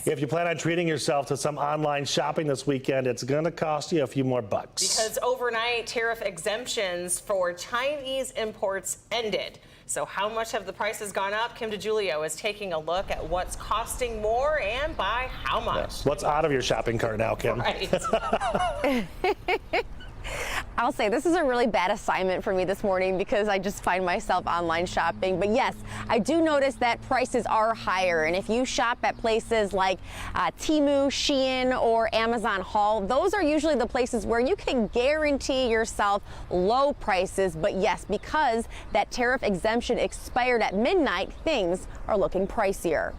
If you plan on treating yourself to some online shopping this weekend, it's going to cost you a few more bucks. Because overnight tariff exemptions for Chinese imports ended. So how much have the prices gone up? Kim DeGiulio is taking a look at what's costing more and by how much. Yes. What's out of your shopping cart now, Kim? Right. I'll say this is a really bad assignment for me this morning because I just find myself online shopping. But yes, I do notice that prices are higher. And if you shop at places like Temu, Shein, or Amazon Haul, those are usually the places where you can guarantee yourself low prices. But yes, because that tariff exemption expired at midnight, things are looking pricier.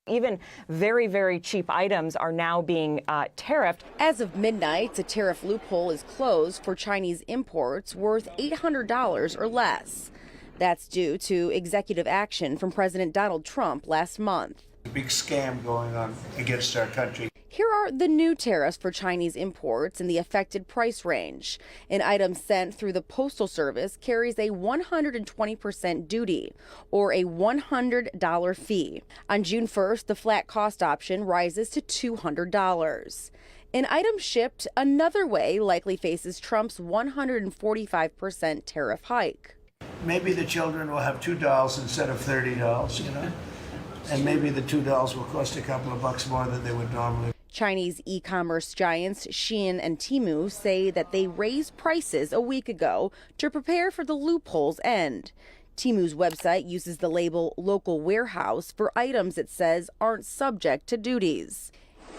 Even very, very cheap items are now being tariffed. As of midnight, the tariff loophole is closed for Chinese imports worth $800 or less. That's due to executive action from President Donald Trump last month. A big scam going on against our country. Here are the new tariffs for Chinese imports in the affected price range. An item sent through the Postal Service carries a 120% duty or a $100 fee. On June 1st, the flat cost option rises to $200. An item shipped another way likely faces Trump's 145% tariff hike. Maybe the children will have $2 instead of $30, you know? And maybe the $2 will cost a couple of bucks more than they would normally. Chinese e-commerce giants Shein and Temu say that they raised prices a week ago to prepare for the loophole's end. Temu's website uses the label local warehouse for items it says aren't subject to duties.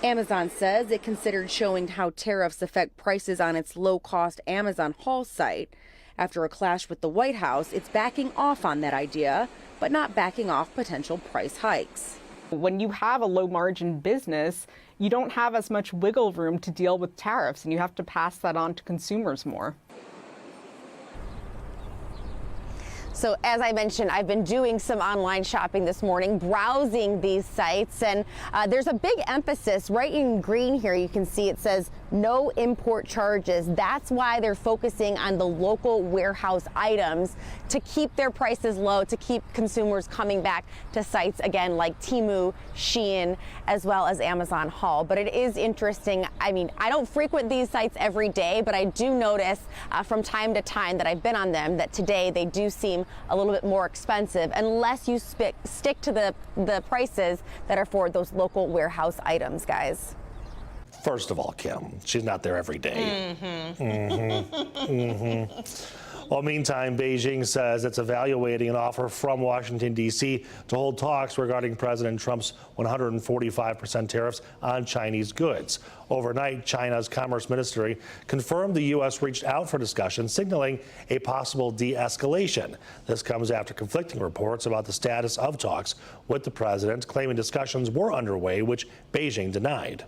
Amazon says it considered showing how tariffs affect prices on its low-cost Amazon Haul site. After a clash with the White House, it's backing off on that idea, but not backing off potential price hikes. When you have a low margin business, you don't have as much wiggle room to deal with tariffs, and you have to pass that on to consumers more. So as I mentioned, I've been doing some online shopping this morning, browsing these sites, and there's a big emphasis right in green here. You can see it says no import charges. That's why they're focusing on the local warehouse items to keep their prices low, to keep consumers coming back to sites again like Temu, Shein, as well as Amazon Haul. But it is interesting. I mean, I don't frequent these sites every day, but I do notice from time to time that I've been on them that today they do seem a little bit more expensive unless you stick to the prices that are for those local warehouse items, guys. First of all, Kim, she's not there every day. Well, meantime, Beijing says it's evaluating an offer from Washington, D.C. to hold talks regarding President Trump's 145% tariffs on Chinese goods. Overnight, China's Commerce Ministry confirmed the U.S. reached out for discussion, signaling a possible de-escalation. This comes after conflicting reports about the status of talks with the president, claiming discussions were underway, which Beijing denied.